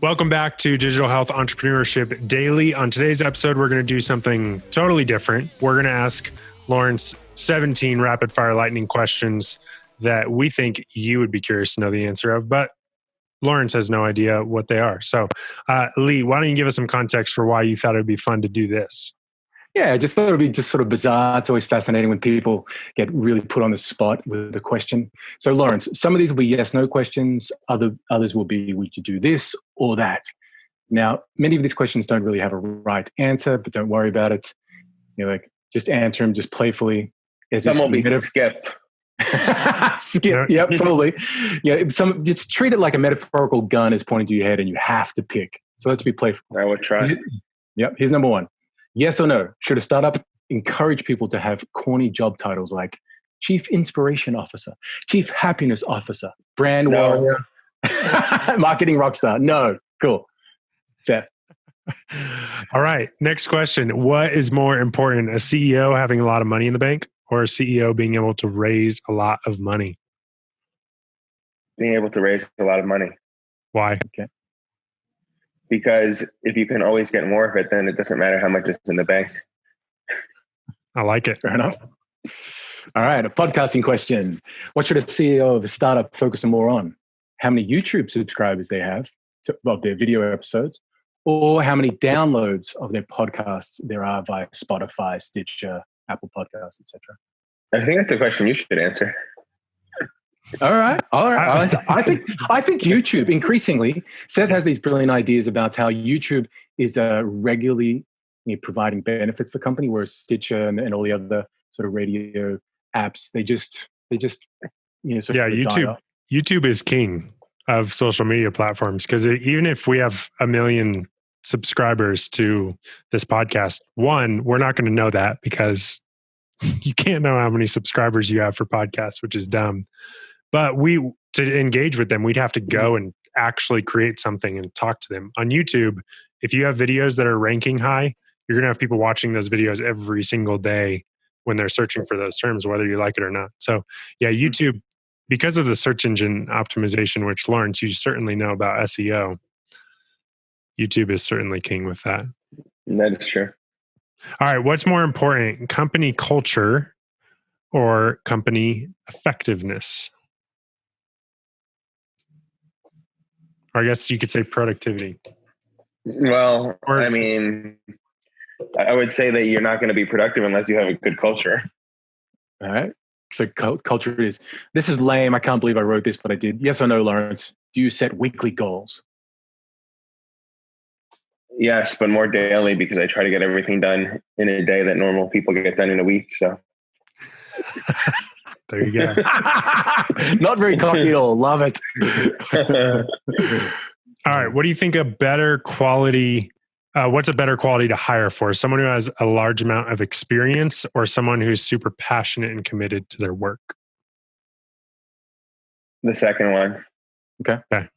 Welcome back to Digital Health Entrepreneurship Daily. On today's episode, we're going to do something totally different. We're going to ask Laurence 17 rapid fire lightning questions that we think you would be curious to know the answer of, but Laurence has no idea what they are. So, Lee, why don't you give us some context for why you thought it would be fun to do this? Yeah, I just thought it would be just sort of bizarre. It's always fascinating when people get really put on the spot with a question. So, Laurence, some of these will be yes/no questions. Others will be, would you do this or that? Now, many of these questions don't really have a right answer, but don't worry about it. Just answer them just playfully. Some will be skip. Skip, yep, probably. Yeah, just treat it like a metaphorical gun is pointing to your head and you have to pick. So let's be playful. I would try. Yep, here's number one. Yes or no? Should a startup encourage people to have corny job titles like Chief Inspiration Officer, Chief Happiness Officer, Brand Warrior, Marketing Rockstar? No. Cool. Seth. All right. Next question. What is more important, a CEO having a lot of money in the bank or a CEO being able to raise a lot of money? Being able to raise a lot of money. Why? Okay. Because if you can always get more of it, then it doesn't matter how much is in the bank. I like it. Fair enough. All right, a podcasting question. What should a CEO of a startup focus more on? How many YouTube subscribers they have of their video episodes, or how many downloads of their podcasts there are via Spotify, Stitcher, Apple Podcasts, etc.? I think that's a question you should answer. All right. I think YouTube increasingly. Seth has these brilliant ideas about how YouTube is regularly providing benefits for company, whereas Stitcher and all the other sort of radio apps they just YouTube is king of social media platforms because even if we have 1 million subscribers to this podcast, we're not going to know that because you can't know how many subscribers you have for podcasts, which is dumb. But to engage with them, we'd have to go and actually create something and talk to them. On YouTube, if you have videos that are ranking high, you're going to have people watching those videos every single day when they're searching for those terms, whether you like it or not. So yeah, YouTube, because of the search engine optimization, which Laurence, you certainly know about SEO, YouTube is certainly king with that. That is true. All right. What's more important, company culture or company effectiveness? Or I guess you could say productivity. Well, I would say that you're not going to be productive unless you have a good culture. All right. So culture is, this is lame. I can't believe I wrote this, but I did. Yes or no, Laurence? Do you set weekly goals? Yes, but more daily because I try to get everything done in a day that normal people get done in a week. So there you go. Not very cocky at all. Love it. All right. What do you think what's a better quality to hire for? Someone who has a large amount of experience or someone who's super passionate and committed to their work? The second one. Okay.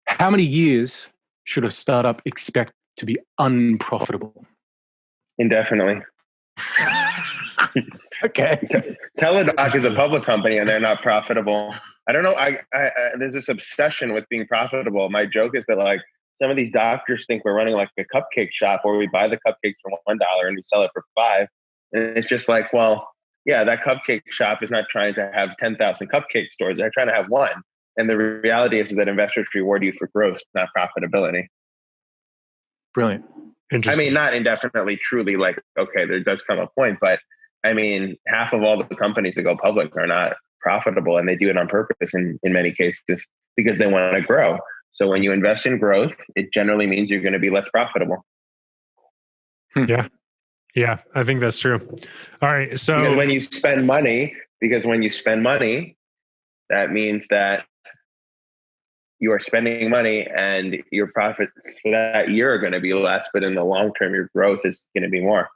How many years should a startup expect to be unprofitable? Indefinitely. Okay. Teladoc is a public company and they're not profitable. I don't know. There's this obsession with being profitable. My joke is that some of these doctors think we're running like a cupcake shop where we buy the cupcakes for $1 and we sell it for $5. And it's just like, well, yeah, that cupcake shop is not trying to have 10,000 cupcake stores. They're trying to have one. And the reality is that investors reward you for growth, not profitability. Brilliant. Interesting. I mean, not indefinitely, truly, okay, there does come a point, but I mean, half of all the companies that go public are not profitable, and they do it on purpose in many cases because they want to grow. So when you invest in growth, it generally means you're going to be less profitable. Yeah. Yeah, I think that's true. All right. So because when you spend money, that means that you are spending money and your profits for that year are going to be less, but in the long term, your growth is going to be more.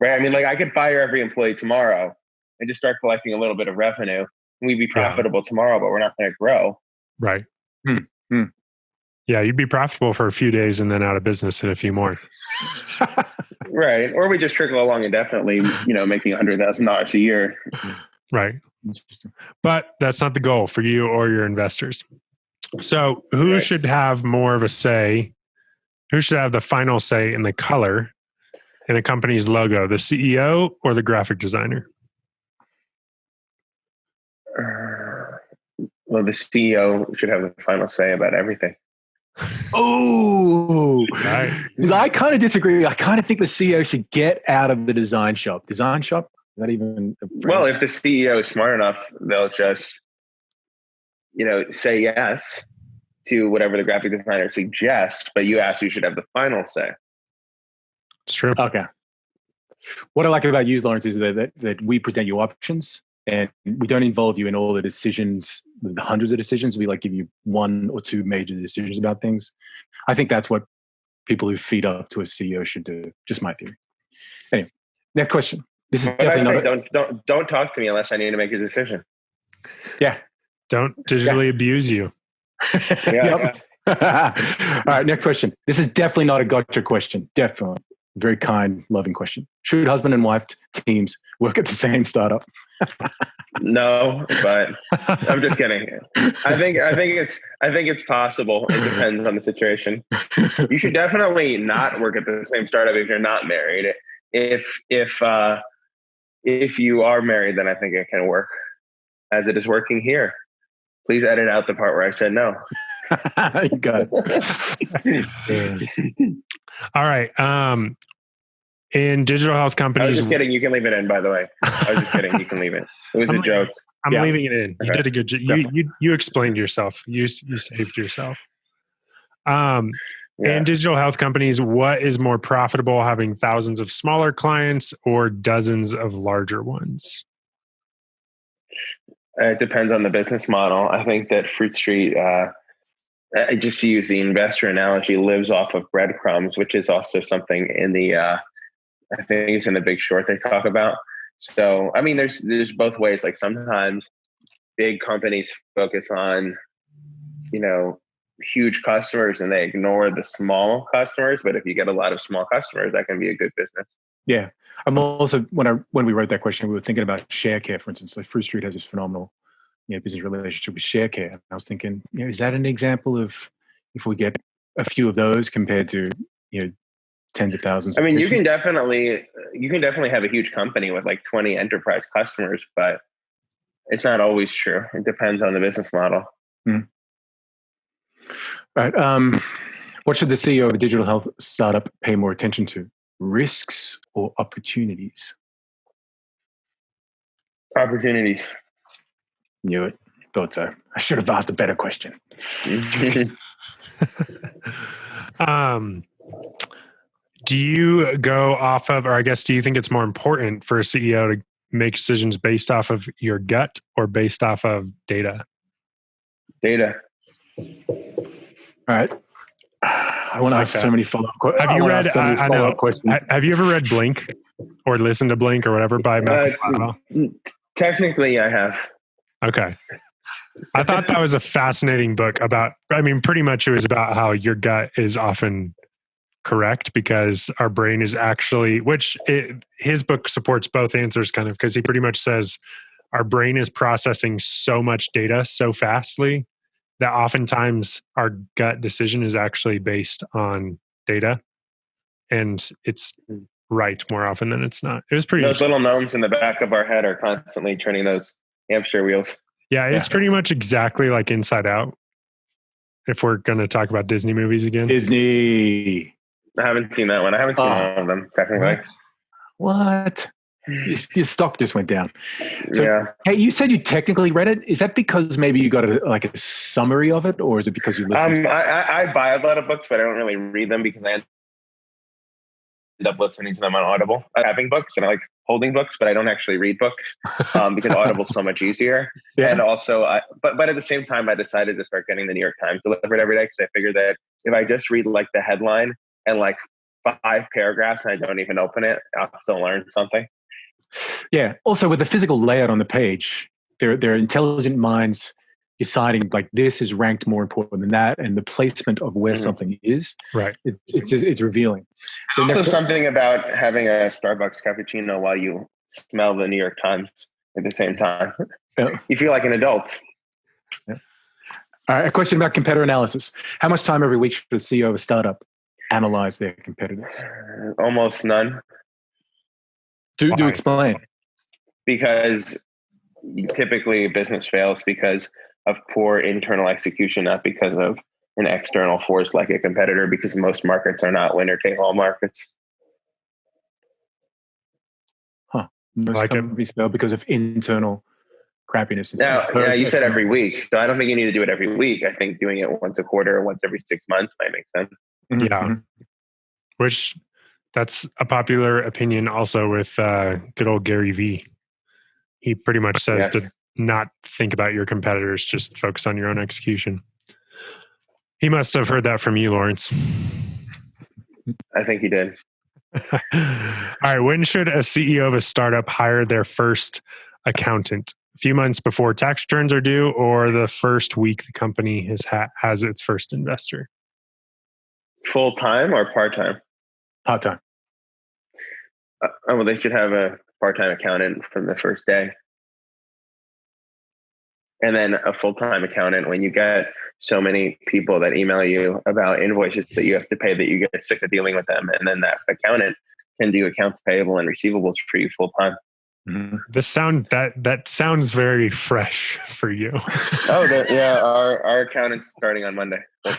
Right? I mean, I could fire every employee tomorrow and just start collecting a little bit of revenue. And we'd be profitable tomorrow, but we're not going to grow. Right. Yeah, you'd be profitable for a few days and then out of business in a few more. Right. Or we just trickle along indefinitely, making $100,000 a year. Right. But that's not the goal for you or your investors. So who Right. should have more of a say? Who should have the final say in the color in a company's logo, the CEO or the graphic designer? Well, the CEO should have the final say about everything. Oh, Right. I kind of disagree. I kind of think the CEO should get out of the design shop. Design shop? Is that even a phrase? Well, if the CEO is smart enough, they'll just, say yes to whatever the graphic designer suggests, but you ask who should have the final say. It's true. Okay. What I like about you, Laurence, is that we present you options and we don't involve you in all the decisions, the hundreds of decisions. We give you one or two major decisions about things. I think that's what people who feed up to a CEO should do. Just my theory. Anyway, next question. This is But I definitely say don't talk to me unless I need to make a decision. Yeah. Don't digitally abuse you. Yes. All right, next question. This is definitely not a gotcha question. Definitely. Very kind, loving question. Should husband and wife teams work at the same startup? No, but I'm just kidding. I think it's possible. It depends on the situation. You should definitely not work at the same startup if you're not married. If you are married, then I think it can work as it is working here. Please edit out the part where I said no. You got it. All right. In digital health I companies, was just kidding. You can leave it in, by the way. I was just kidding. You can leave it. It was a joke. I'm Yeah. leaving it in. You Okay. did a good job. You explained yourself. You saved yourself. Yeah. In digital health companies, what is more profitable, having thousands of smaller clients or dozens of larger ones? It depends on the business model. I think that Fruit Street, I just use the investor analogy, lives off of breadcrumbs, which is also something in the, I think it's in The Big Short they talk about. So, I mean, there's both ways. Like sometimes big companies focus on, huge customers and they ignore the small customers. But if you get a lot of small customers, that can be a good business. Yeah. I'm also, when we wrote that question, we were thinking about ShareCare, for instance. Like Fruit Street has this phenomenal business relationship with ShareCare. And I was thinking, is that an example of if we get a few of those compared to, tens of thousands? I mean, you can definitely have a huge company with like 20 enterprise customers, but it's not always true. It depends on the business model. Mm. Right. What should the CEO of a digital health startup pay more attention to? Risks or opportunities? Opportunities. Knew it. Thought so. I should have asked a better question. Do you go off of, or I guess, do you think it's more important for a CEO to make decisions based off of your gut or based off of data? Data. All right. I want to ask so many follow-up questions. Have you read, I know, have you ever read Blink or listened to Blink or whatever by Malcolm Gladwell? Technically, I have. Okay. I thought that was a fascinating book pretty much it was about how your gut is often correct because our brain is actually, his book supports both answers kind of, because he pretty much says our brain is processing so much data so fastly that oftentimes our gut decision is actually based on data and it's right more often than it's not. It was pretty Those little gnomes in the back of our head are constantly turning those hamster wheels. Yeah, it's pretty much exactly like Inside Out. If we're going to talk about Disney movies again. Disney. I haven't seen that one. I haven't seen all of them, technically. What? Your stock just went down. So, yeah. Hey, you said you technically read it. Is that because maybe you got a summary of it, or is it because you listened? I buy a lot of books, but I don't really read them because I end up listening to them on Audible. I like having books and I like holding books, but I don't actually read books because Audible's so much easier. Yeah. And also, but at the same time, I decided to start getting the New York Times delivered every day because I figured that if I just read like the headline and like 5 paragraphs and I don't even open it, I'll still learn something. Yeah. Also, with the physical layout on the page, there are intelligent minds deciding like this is ranked more important than that, and the placement of where something is. Right. It's revealing. There's also something about having a Starbucks cappuccino while you smell the New York Times at the same time. Yeah. You feel like an adult. Yeah. All right, a question about competitor analysis. How much time every week should a CEO of a startup analyze their competitors? Almost none. Do explain. Because typically business fails because of poor internal execution, not because of an external force like a competitor, because most markets are not winner-take-all markets. Most companies fail because of internal crappiness. Now, you said every week, so I don't think you need to do it every week. I think doing it once a quarter or once every 6 months might make sense. Mm-hmm. Yeah. Which that's a popular opinion also with good old Gary Vee. He pretty much says to not think about your competitors, just focus on your own execution. He must have heard that from you, Laurence. I think he did. All right. When should a CEO of a startup hire their first accountant? A few months before tax returns are due, or the first week the company has its first investor? Full-time or part-time? Part-time. Well, they should have a part-time accountant from the first day. And then a full-time accountant when you get so many people that email you about invoices that you have to pay that you get sick of dealing with them. And then that accountant can do accounts payable and receivables for you full-time. Mm-hmm. That sounds very fresh for you. Our accountant's starting on Monday. All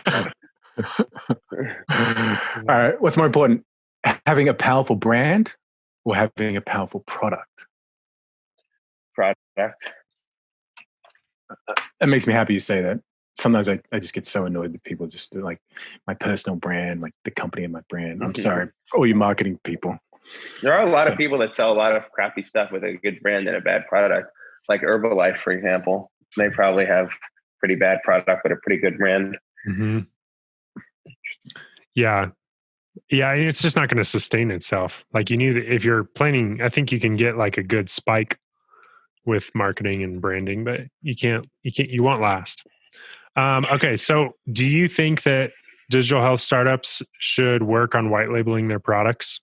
right. What's more important, having a powerful brand or having a powerful product? Product. It makes me happy you say that. Sometimes I just get so annoyed that people just do like my personal brand, like the company and my brand. I'm sorry for all you marketing people. There are a lot of people that sell a lot of crappy stuff with a good brand and a bad product. Like Herbalife, for example. They probably have pretty bad product, but a pretty good brand. Mm-hmm. Yeah. Yeah. It's just not going to sustain itself. Like you need, if you're planning, I think you can get like a good spike with marketing and branding, but you won't last. Okay. So do you think that digital health startups should work on white labeling their products?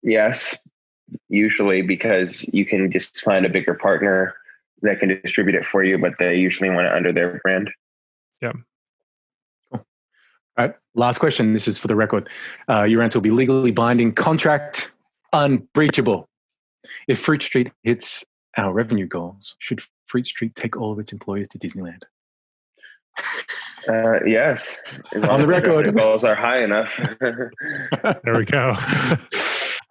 Yes, usually, because you can just find a bigger partner that can distribute it for you, but they usually want it under their brand. Yeah. Cool. All right. Last question. This is for the record. Your answer will be legally binding contract unbreachable. If Fruit Street hits our revenue goals, should Fruit Street take all of its employees to Disneyland? Yes. On the record. The goals are high enough. There we go.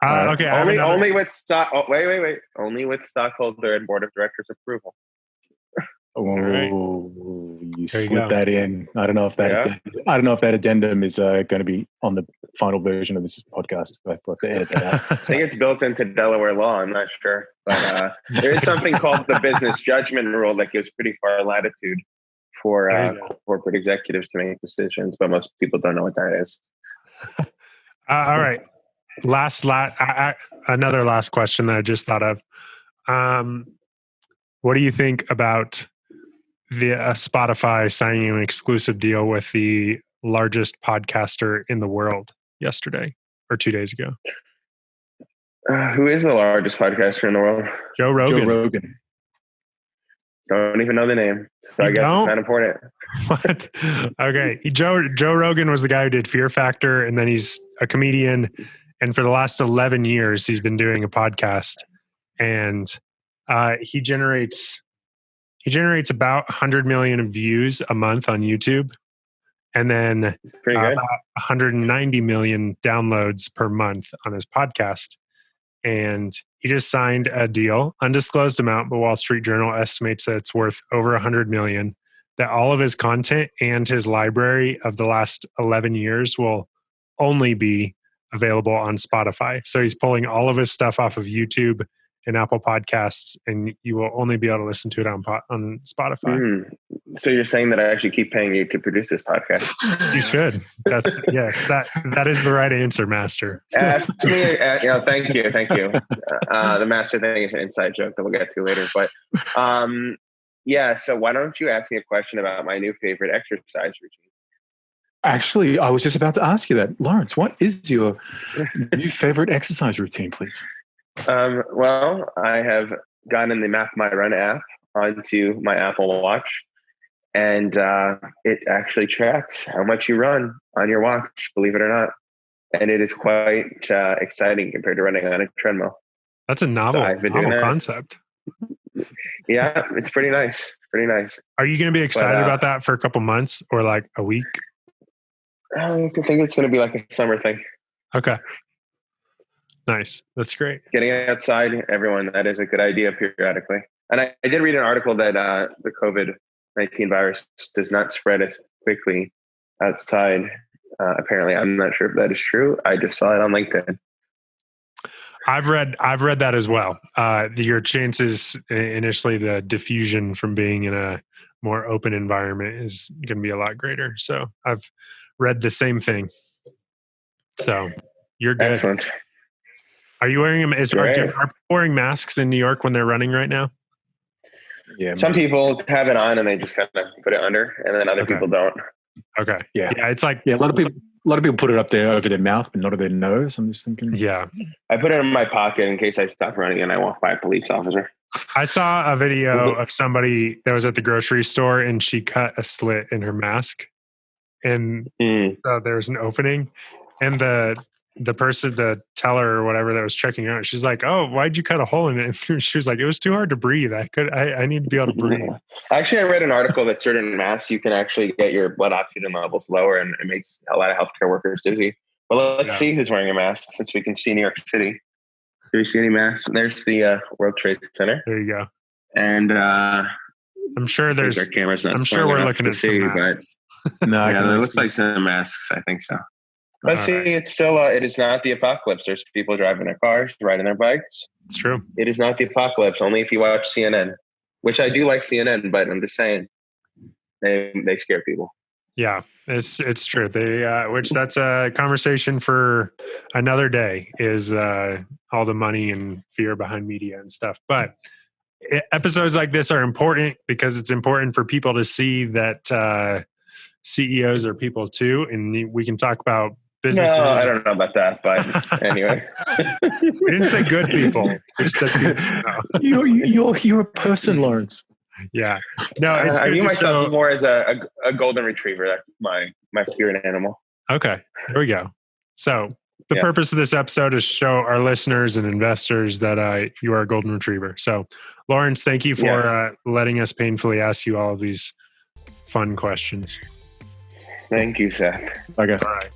Okay. Only with stock. Oh, wait. Only with stockholder and board of directors approval. You slid that in. I don't know if that addendum is going to be on the final version of this podcast. I have to edit that out. I think it's built into Delaware law. I'm not sure, but there is something called the business judgment rule that gives pretty far latitude for corporate executives to make decisions, but most people don't know what that is. All right. Another last question that I just thought of. What do you think about Spotify signing an exclusive deal with the largest podcaster in the world yesterday or 2 days ago? Who is the largest podcaster in the world? Joe Rogan. Don't even know the name, so I guess it's not important. What? Okay, Joe Rogan was the guy who did Fear Factor, and then he's a comedian. And for the last 11 years, he's been doing a podcast, and he generates about 100 million views a month on YouTube, and then about 190 million downloads per month on his podcast. And he just signed a deal, undisclosed amount, but Wall Street Journal estimates that it's worth over 100 million, that all of his content and his library of the last 11 years will only be available on Spotify. So he's pulling all of his stuff off of YouTube and Apple Podcasts, and you will only be able to listen to it on Spotify. So you're saying that I actually keep paying you to produce this podcast? You should. Yes, that is the right answer, Master. Ask me. Thank you. The Master thing is an inside joke that we'll get to later. But so why don't you ask me a question about my new favorite exercise routine? Actually, I was just about to ask you that. Laurence, what is your new favorite exercise routine, please? Well, I have gotten the Map My Run app onto my Apple Watch, and it actually tracks how much you run on your watch, believe it or not. And it is quite exciting compared to running on a treadmill. That's a novel concept. Yeah, it's pretty nice. Pretty nice. Are you going to be excited about that for a couple months or like a week? I think it's going to be like a summer thing. Okay. Nice. That's great. Getting outside, everyone, that is a good idea periodically. And I did read an article that the COVID-19 virus does not spread as quickly outside. Apparently, I'm not sure if that is true. I just saw it on LinkedIn. I've read that as well. Your chances initially, the diffusion from being in a more open environment is going to be a lot greater. So I've read the same thing. So you're good. Excellent. Are you wearing them? Are people wearing masks in New York when they're running right now? Yeah. Some people have it on and they just kind of put it under, and then other people don't. Okay. Yeah. It's like a lot of people put it up there over their mouth, but not over their nose. I'm just thinking. Yeah. I put it in my pocket in case I stop running and I walk by a police officer. I saw a video of somebody that was at the grocery store and she cut a slit in her mask, and there was an opening, and the person, the teller or whatever that was checking out, she's like, "Oh, why'd you cut a hole in it?" And she was like, "It was too hard to breathe. I need to be able to breathe." Actually, I read an article that certain masks, you can actually get your blood oxygen levels lower, and it makes a lot of healthcare workers dizzy. But let's see who's wearing a mask, since we can see New York City. Do we see any masks? There's the World Trade Center. There you go. And I'm sure there's our cameras not. I'm sure we're looking at some masks. But no, it looks like some masks. I think so. But it's still, it is not the apocalypse. There's people driving their cars, riding their bikes. It's true. It is not the apocalypse, only if you watch CNN, which I do like CNN, but I'm just saying they scare people. Yeah, it's true. Which that's a conversation for another day, is all the money and fear behind media and stuff. But episodes like this are important because it's important for people to see that CEOs are people too. And we can talk about businesses. No, I don't know about that, but anyway. We didn't say good people. We just said people. No. You're a person, Laurence. Yeah. No, it's I view myself more as a golden retriever. That's my spirit animal. Okay. There we go. So the purpose of this episode is to show our listeners and investors that you are a golden retriever. So Laurence, thank you for letting us painfully ask you all of these fun questions. Thank you, Seth. I guess. All right.